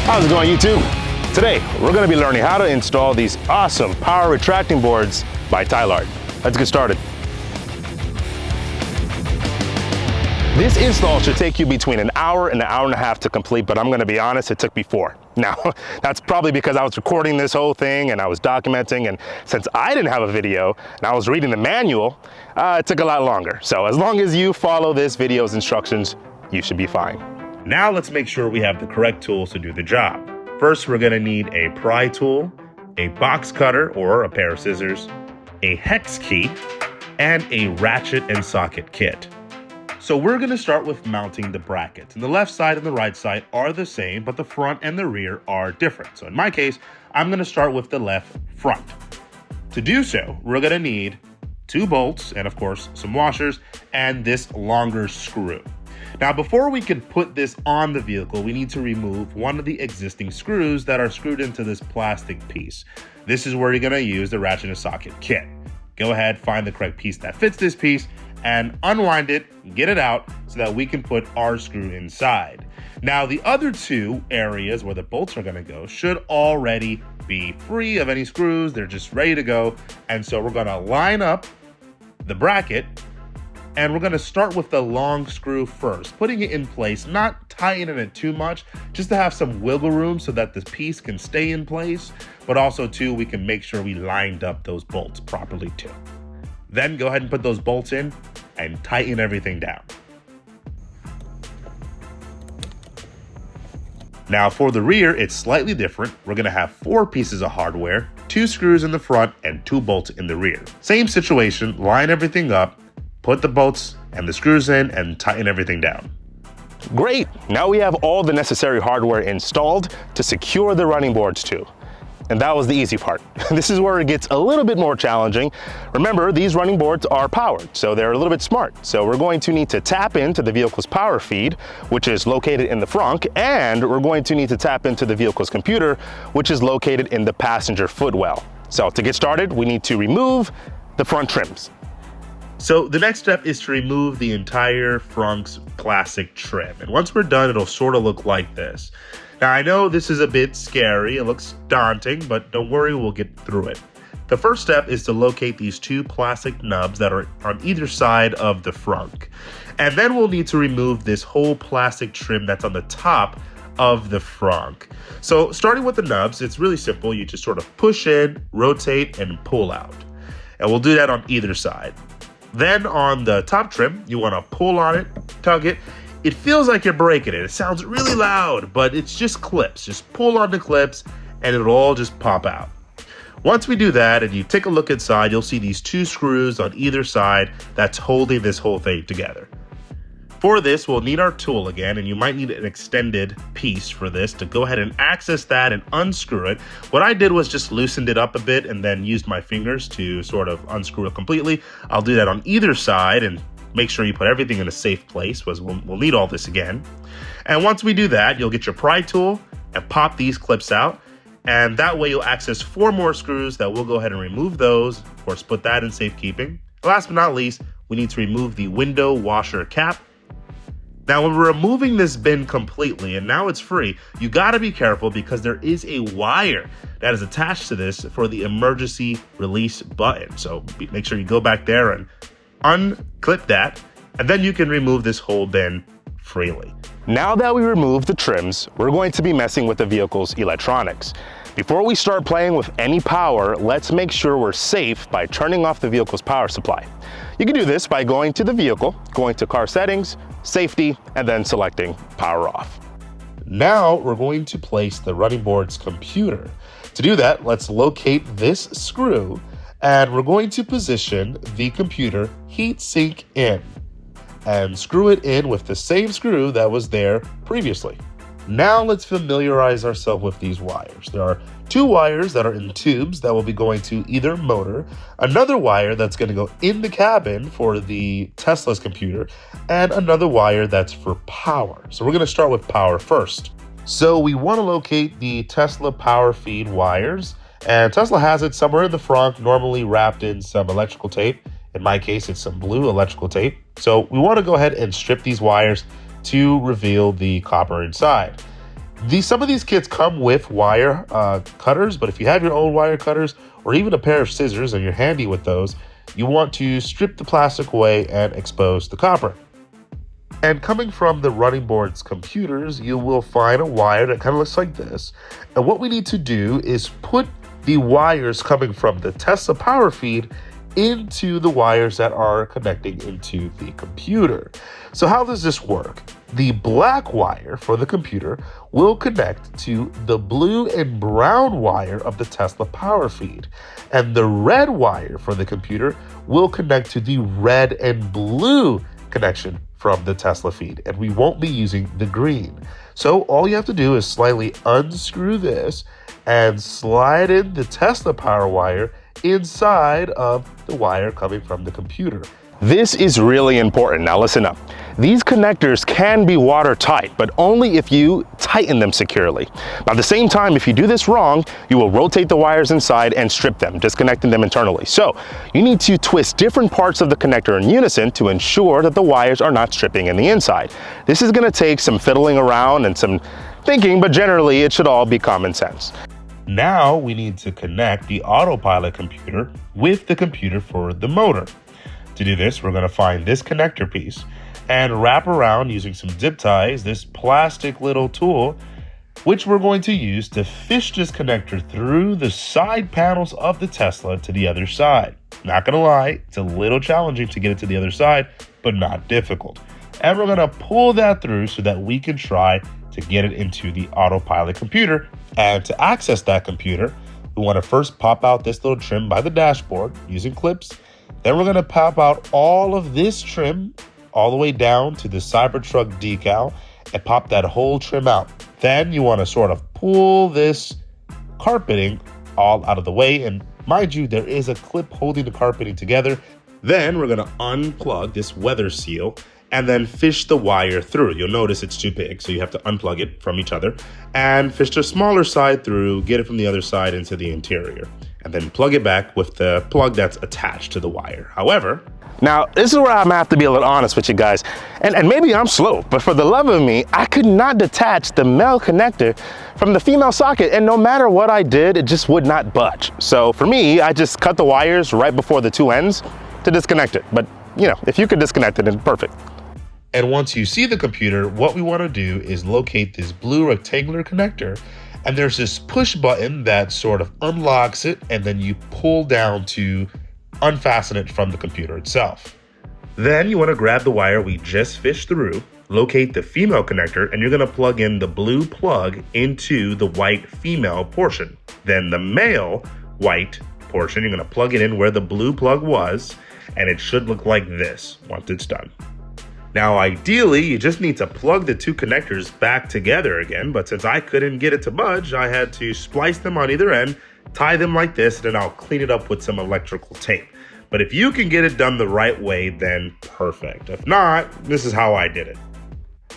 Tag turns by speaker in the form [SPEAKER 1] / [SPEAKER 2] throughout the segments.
[SPEAKER 1] How's it going, YouTube? Today, we're going to be learning how to install these awesome power retracting boards by Tlyard. Let's get started. This install should take you between an hour and a half to complete, but I'm going to be honest, it took me 4. Now, that's probably because I was recording this whole thing and I was documenting, and since I didn't have a video and I was reading the manual, it took a lot longer. So as long as you follow this video's instructions, you should be fine. Now let's make sure we have the correct tools to do the job. First, we're going to need a pry tool, a box cutter or a pair of scissors, a hex key, and a ratchet and socket kit. So we're going to start with mounting the brackets. And the left side and the right side are the same, but the front and the rear are different. So in my case, I'm going to start with the left front. To do so, we're going to need 2 bolts and of course some washers and this longer screw. Now before we can put this on the vehicle, we need to remove one of the existing screws that are screwed into this plastic piece. This is where you're going to use the ratchet and socket kit. Go ahead, find the correct piece that fits this piece and unwind it, get it out so that we can put our screw inside. Now the other 2 areas where the bolts are going to go should already be free of any screws. They're just ready to go. And so we're going to line up the bracket and we're going to start with the long screw first, putting it in place, not tightening it too much, just to have some wiggle room so that this piece can stay in place, but also too, we can make sure we lined up those bolts properly too. Then go ahead and put those bolts in and tighten everything down. Now for the rear, it's slightly different. We're gonna have 4 pieces of hardware, 2 screws in the front and 2 bolts in the rear. Same situation, line everything up, put the bolts and the screws in and tighten everything down. Great, now we have all the necessary hardware installed to secure the running boards too. And that was the easy part. This is where it gets a little bit more challenging. Remember, these running boards are powered, so they're a little bit smart. So we're going to need to tap into the vehicle's power feed, which is located in the frunk, and we're going to need to tap into the vehicle's computer, which is located in the passenger footwell. So to get started, we need to remove the front trims. So the next step is to remove the entire frunk's plastic trim. And once we're done, it'll sort of look like this. Now, I know this is a bit scary, it looks daunting, but don't worry, we'll get through it. The first step is to locate these 2 plastic nubs that are on either side of the frunk. And then we'll need to remove this whole plastic trim that's on the top of the frunk. So starting with the nubs, it's really simple. You just sort of push in, rotate, and pull out. And we'll do that on either side. Then on the top trim, you want to pull on it, tug it. It feels like you're breaking it. It sounds really loud, but it's just clips. Just pull on the clips and it'll all just pop out. Once we do that and you take a look inside, you'll see these 2 screws on either side that's holding this whole thing together. For this, we'll need our tool again, and you might need an extended piece for this to go ahead and access that and unscrew it. What I did was just loosened it up a bit and then used my fingers to sort of unscrew it completely. I'll do that on either side and make sure you put everything in a safe place because we'll need all this again. And once we do that, you'll get your pry tool and pop these clips out. And that way you'll access 4 more screws that we'll go ahead and remove those. Of course, put that in safekeeping. Last but not least, we need to remove the window washer cap. Now, when we're removing this bin completely, and now it's free, you gotta be careful because there is a wire that is attached to this for the emergency release button. So make sure you go back there and unclip that, and then you can remove this whole bin freely. Now that we remove the trims, we're going to be messing with the vehicle's electronics. Before we start playing with any power, let's make sure we're safe by turning off the vehicle's power supply. You can do this by going to the vehicle, going to car settings, safety, and then selecting power off. Now we're going to place the running board's computer. To do that, let's locate this screw and we're going to position the computer heatsink in and screw it in with the same screw that was there previously. Now let's familiarize ourselves with these wires. There are 2 wires that are in tubes that will be going to either motor, another wire that's going to go in the cabin for the Tesla's computer, and another wire that's for power. So we're going to start with power first. So we want to locate the Tesla power feed wires, and Tesla has it somewhere in the front, normally wrapped in some electrical tape. In my case, it's some blue electrical tape. So we want to go ahead and strip these wires to reveal the copper inside. Some of these kits come with wire cutters, but if you have your own wire cutters or even a pair of scissors and you're handy with those, you want to strip the plastic away and expose the copper. And coming from the running board's computers, you will find a wire that kind of looks like this. And what we need to do is put the wires coming from the Tesla power feed into the wires that are connecting into the computer. So how does this work? The black wire for the computer will connect to the blue and brown wire of the Tesla power feed. And the red wire for the computer will connect to the red and blue connection from the Tesla feed. And we won't be using the green. So all you have to do is slightly unscrew this and slide in the Tesla power wire inside of the wire coming from the computer.
[SPEAKER 2] This is really important. Now listen up. These connectors can be watertight, but only if you tighten them securely. At the same time, if you do this wrong, you will rotate the wires inside and strip them, disconnecting them internally. So you need to twist different parts of the connector in unison to ensure that the wires are not stripping in the inside. This is going to take some fiddling around and some thinking, but generally it should all be common sense.
[SPEAKER 1] Now we need to connect the autopilot computer with the computer for the motor. To do this, we're going to find this connector piece and wrap around using some zip ties this plastic little tool, which we're going to use to fish this connector through the side panels of the Tesla to the other side. Not going to lie, it's a little challenging to get it to the other side, but not difficult. And we're going to pull that through so that we can try to get it into the autopilot computer. And to access that computer, we want to first pop out this little trim by the dashboard using clips. Then we're going to pop out all of this trim all the way down to the Cybertruck decal and pop that whole trim out. Then you want to sort of pull this carpeting all out of the way. And mind you, there is a clip holding the carpeting together. Then we're going to unplug this weather seal and then fish the wire through. You'll notice it's too big, so you have to unplug it from each other and fish the smaller side through, get it from the other side into the interior, and then plug it back with the plug that's attached to the wire. However,
[SPEAKER 2] now, this is where I'm gonna have to be a little honest with you guys. And maybe I'm slow, but for the love of me, I could not detach the male connector from the female socket, and no matter what I did, it just would not budge. So for me, I just cut the wires right before the two ends to disconnect it. But you know, if you could disconnect it, then perfect.
[SPEAKER 1] And once you see the computer, what we want to do is locate this blue rectangular connector, and there's this push button that sort of unlocks it, and then you pull down to unfasten it from the computer itself. Then you want to grab the wire we just fished through, locate the female connector, and you're going to plug in the blue plug into the white female portion. Then the male white portion, you're going to plug it in where the blue plug was, and it should look like this once it's done. Now, ideally, you just need to plug the two connectors back together again, but since I couldn't get it to budge, I had to splice them on either end, tie them like this, and then I'll clean it up with some electrical tape. But if you can get it done the right way, then perfect. If not, this is how I did it.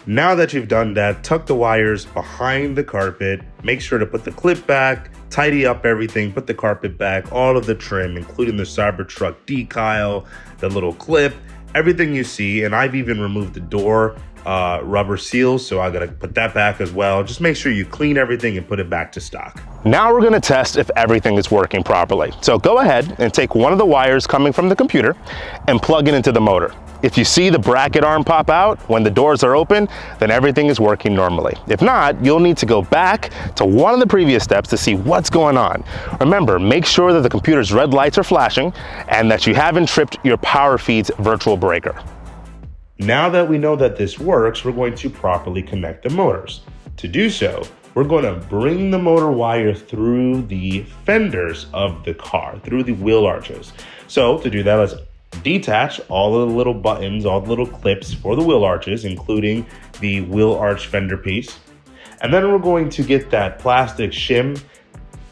[SPEAKER 1] Now that you've done that, tuck the wires behind the carpet, make sure to put the clip back, tidy up everything, put the carpet back, all of the trim, including the Cybertruck decal, the little clip, everything you see. And I've even removed the door rubber seals, so I gotta put that back as well. Just make sure you clean everything and put it back to stock.
[SPEAKER 2] Now we're gonna test if everything is working properly. So go ahead and take one of the wires coming from the computer and plug it into the motor. If you see the bracket arm pop out when the doors are open, then everything is working normally. If not, you'll need to go back to one of the previous steps to see what's going on. Remember, make sure that the computer's red lights are flashing and that you haven't tripped your power feed's virtual breaker.
[SPEAKER 1] Now that we know that this works, we're going to properly connect the motors. To do so, we're going to bring the motor wire through the fenders of the car, through the wheel arches. So to do that, let's detach all of the little buttons, all the little clips for the wheel arches, including the wheel arch fender piece. And then we're going to get that plastic shim,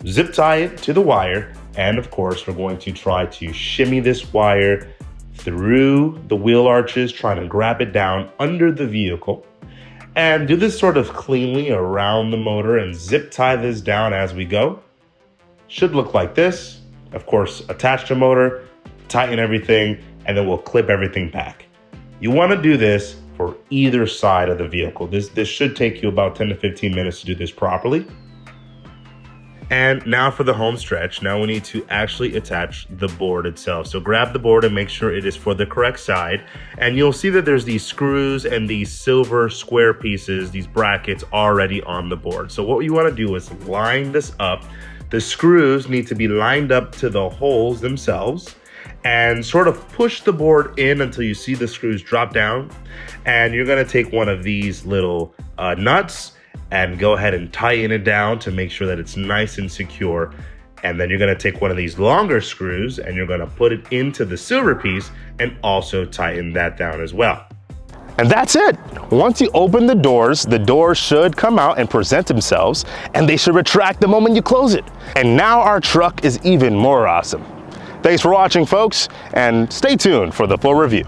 [SPEAKER 1] zip tie it to the wire, and of course, we're going to try to shimmy this wire through the wheel arches, trying to grab it down under the vehicle. And do this sort of cleanly around the motor and zip tie this down as we go. Should look like this. Of course, attach the motor, tighten everything, and then we'll clip everything back. You want to do this for either side of the vehicle. This should take you about 10 to 15 minutes to do this properly. And now for the home stretch. Now we need to actually attach the board itself. So grab the board and make sure it is for the correct side. And you'll see that there's these screws and these silver square pieces, these brackets already on the board. So what you want to do is line this up. The screws need to be lined up to the holes themselves, and sort of push the board in until you see the screws drop down. And you're going to take one of these little nuts and go ahead and tighten it down to make sure that it's nice and secure. And then you're going to take one of these longer screws and you're going to put it into the silver piece and also tighten that down as well.
[SPEAKER 2] And that's it. Once you open the doors should come out and present themselves, and they should retract the moment you close it. And now our truck is even more awesome. Thanks for watching, folks, and stay tuned for the full review.